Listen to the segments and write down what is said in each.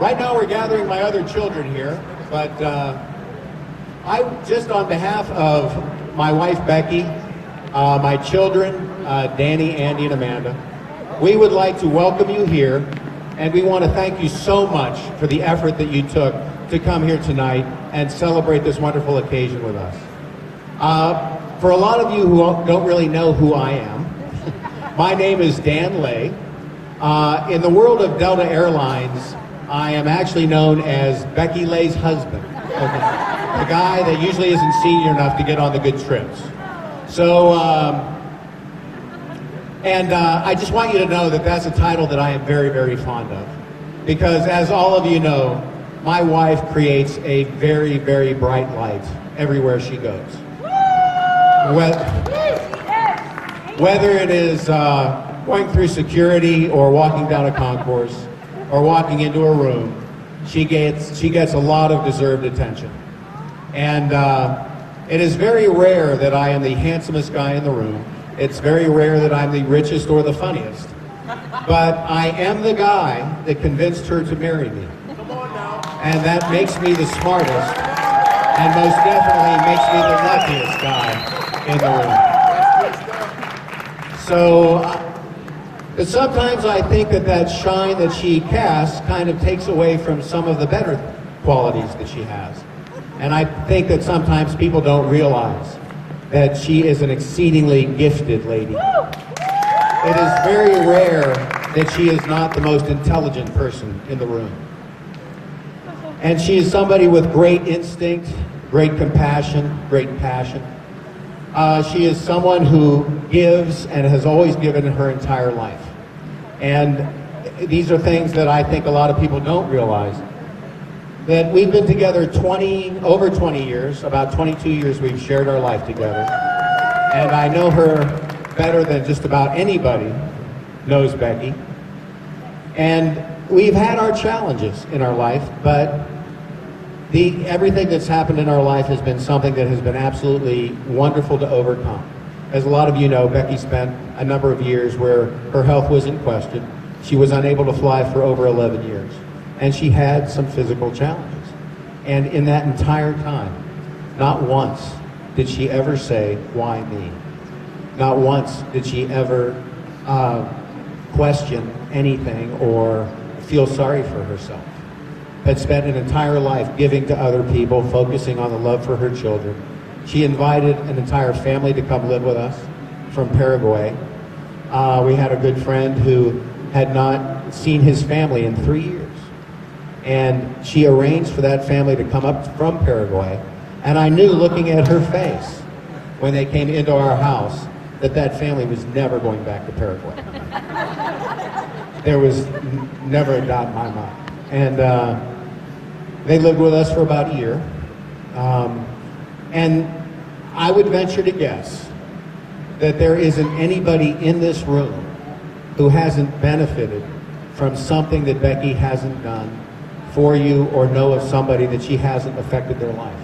Right now we're gathering my other children here, but I just on behalf of my wife Becky, my children Danny, Andy, and Amanda, we would like to welcome you here, and we want to thank you so much for the effort that you took to come here tonight and celebrate this wonderful occasion with us. For a lot of you who don't really know who I am, my name is Dan Lay. In the world of Delta Airlines, I am actually known as Becky Lay's husband, the guy that usually isn't senior enough to get on the good trips. So, I just want you to know that that's a title that I am very, very fond of. Because as all of you know, my wife creates a very, very bright light everywhere she goes. Whether it is going through security or walking down a concourse or walking into a room, she gets a lot of deserved attention. And it is very rare that I am the handsomest guy in the room. It's very rare that I'm the richest or the funniest. But I am the guy that convinced her to marry me. Come on now. And that makes me the smartest and most definitely makes me the luckiest guy in the room. So but sometimes I think that shine that she casts kind of takes away from some of the better qualities that she has. And I think that sometimes people don't realize that she is an exceedingly gifted lady. It is very rare that she is not the most intelligent person in the room. And she is somebody with great instinct, great compassion, great passion. She is someone who gives and has always given her entire life. And these are things that I think a lot of people don't realize. That we've been together over 20 years, about 22 years we've shared our life together. And I know her better than just about anybody knows Becky. And we've had our challenges in our life, but everything that's happened in our life has been something that has been absolutely wonderful to overcome. As a lot of you know, Becky spent a number of years where her health was in question. She was unable to fly for over 11 years. And she had some physical challenges. And in that entire time, not once did she ever say, why me? Not once did she ever question anything or feel sorry for herself. Had spent an entire life giving to other people, focusing on the love for her children. She invited an entire family to come live with us from Paraguay. We had a good friend who had not seen his family in 3 years. And she arranged for that family to come up from Paraguay. And I knew, looking at her face when they came into our house, that family was never going back to Paraguay. There was never a doubt in my mind. And they lived with us for about a year. And I would venture to guess that there isn't anybody in this room who hasn't benefited from something that Becky hasn't done for you, or know of somebody that she hasn't affected their life.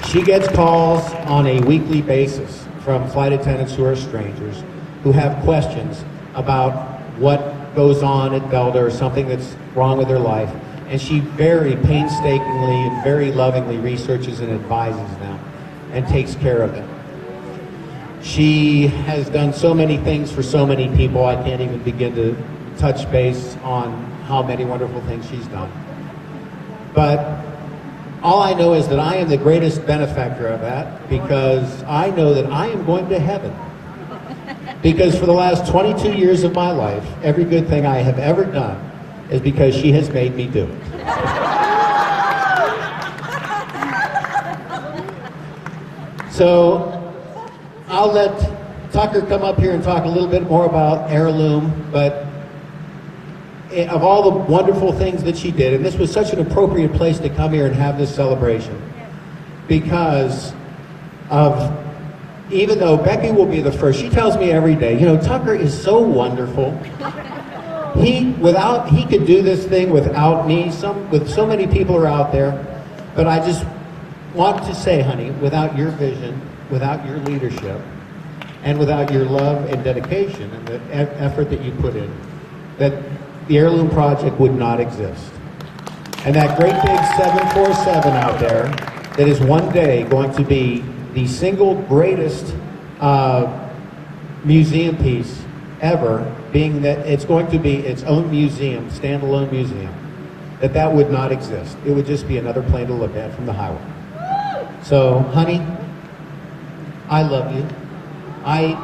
She gets calls on a weekly basis from flight attendants who are strangers, who have questions about what goes on at Delta or something that's wrong with their life. And she very painstakingly and very lovingly researches and advises them and takes care of them. She has done so many things for so many people, I can't even begin to touch base on how many wonderful things she's done. But all I know is that I am the greatest benefactor of that, because I know that I am going to heaven. Because for the last 22 years of my life, every good thing I have ever done is because she has made me do it. So I'll let Tucker come up here and talk a little bit more about Heirloom, but of all the wonderful things that she did, and this was such an appropriate place to come here and have this celebration, because of, even though Becky will be the first, she tells me every day, you know, Tucker is so wonderful. He could do this thing without me. With so many people are out there, but I just want to say, honey, without your vision, without your leadership, and without your love and dedication and the effort that you put in, that the Heirloom Project would not exist. And that great big 747 out there that is one day going to be the single greatest museum piece ever, being that it's going to be its own museum, standalone museum, that would not exist. It would just be another plane to look at from the highway. So, honey, I love you. I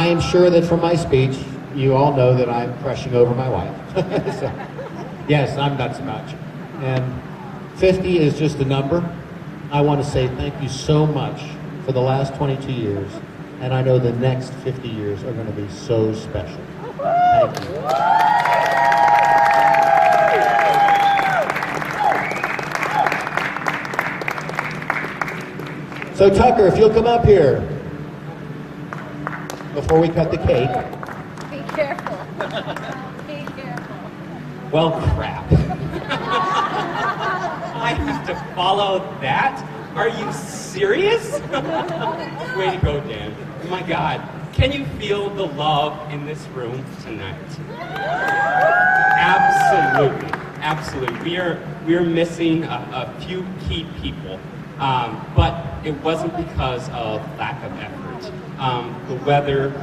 am sure that from my speech, you all know that I'm crushing over my wife. So, yes, I'm nuts about you. And 50 is just a number. I want to say thank you so much for the last 22 years, and I know the next 50 years are going to be so special. Thank you. So Tucker, if you'll come up here before we cut the cake. Be careful. Be careful. Well, crap. I have to follow that? Are you serious? Way to go, Dan. My God, can you feel the love in this room tonight? Absolutely, absolutely. We are missing a few key people, but it wasn't because of lack of effort. The weather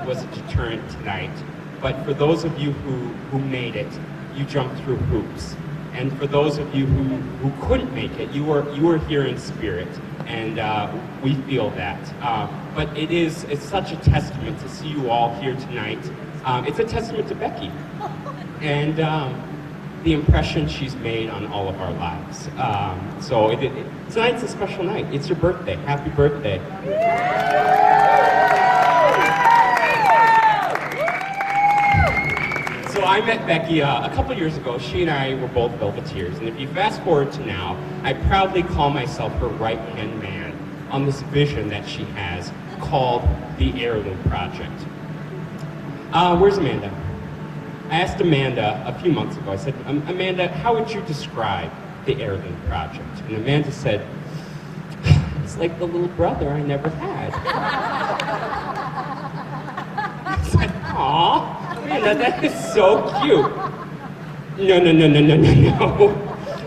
was a deterrent tonight, but for those of you who made it, you jumped through hoops. And for those of you who couldn't make it, you were here in spirit, and we feel that. But it's such a testament to see you all here tonight. It's a testament to Becky and the impression she's made on all of our lives. So tonight's a special night. It's your birthday. Happy birthday. So I met Becky a couple years ago. She and I were both Velveteers, and if you fast forward to now, I proudly call myself her right-hand man on this vision that she has called the Heirloom Project. Where's Amanda? I asked Amanda a few months ago, I said, Amanda, how would you describe the Heirloom Project? And Amanda said, it's like the little brother I never had. I said, aw. That is so cute. No.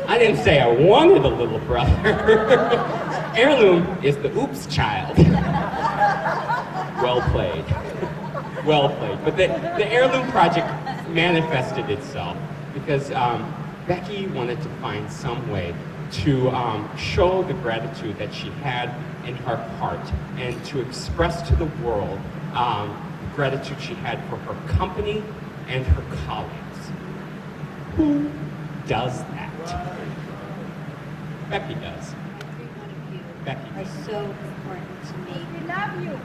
I didn't say I wanted a little brother. Heirloom is the oops child. Well played. Well played. But the Heirloom Project manifested itself because Becky wanted to find some way to show the gratitude that she had in her heart and to express to the world gratitude she had for her company and her colleagues. Who does that? Becky does. Every one of you Becky are does. so important to me. We love you.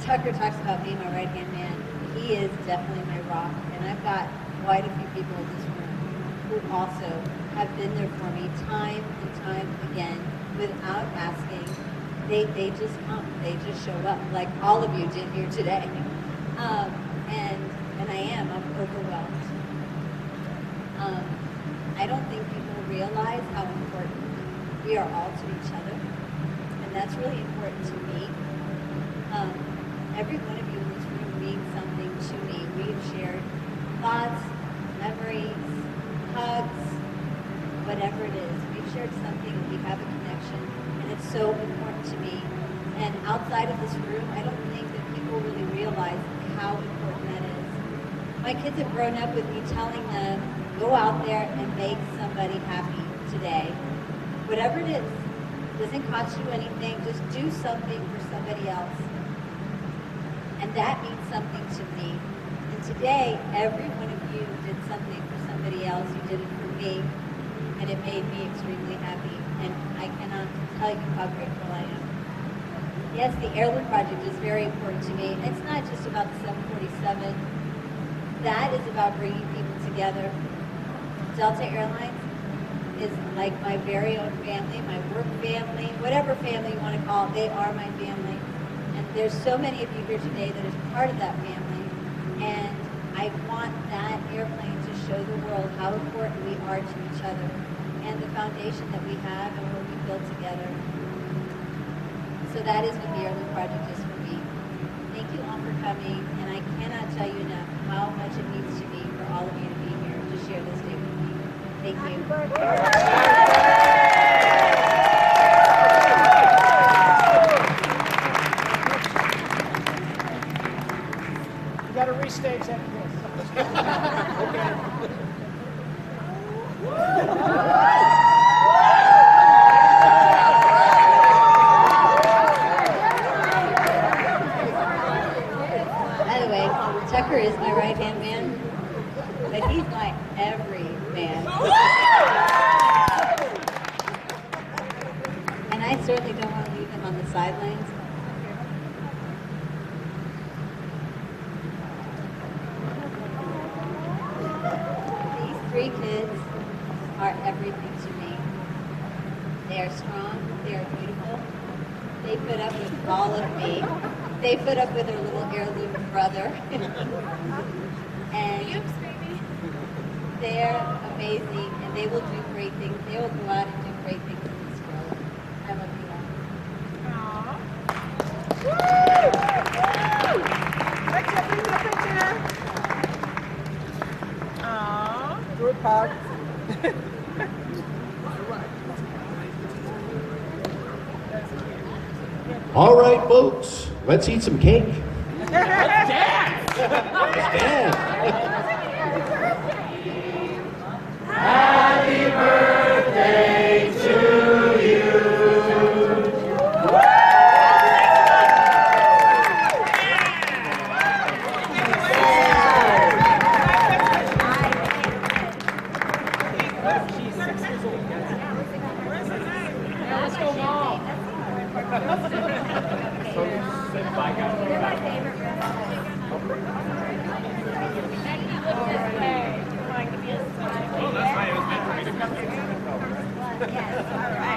Tucker talks about being my right-hand man. He is definitely my rock, and I've got quite a few people in this room who also have been there for me time and time again without asking. They just come. They just show up, like all of you did here today. And I'm overwhelmed. I don't think people realize how important we are all to each other, and that's really important to me. Every one of you in this room means something to me. We've shared thoughts, memories, hugs, whatever it is. We've shared something, and we have a connection, and it's so important to me. And outside of this room, I don't think that people really realize how important that is. My kids have grown up with me telling them, go out there and make somebody happy today. Whatever it is, it doesn't cost you anything, just do something for somebody else. And that means something to me. And today, every one of you did something for somebody else. You did it for me, and it made me extremely happy. And I cannot tell you how grateful I am. Yes, the Heirloom Project is very important to me. It's not just about the 747. That is about bringing people together. Delta Airlines is like my very own family, my work family, whatever family you want to call it, they are my family. And there's so many of you here today that is part of that family. And I want that airplane to show the world how important we are to each other. and the foundation that we have and what we built together. So that is what the Heirloom Project is for me. Thank you all for coming, and I cannot tell you enough how much it means to me for all of you to be here to share this day with me. Thank you. You got to restage after this. Okay. By the way, Tucker is my right-hand man, but he's my every man. And I certainly don't want to leave him on the sidelines. These three kids are everything to me. They are strong, they are beautiful. They put up with all of me. They put up with their little heirloom brother. And they're amazing, and they will do great things. They will go out and do great things in this world. I love you all. Picture, picture. Aww. Good part. All right, folks, let's eat some cake. Let's dance. Let's dance. Yes, all right.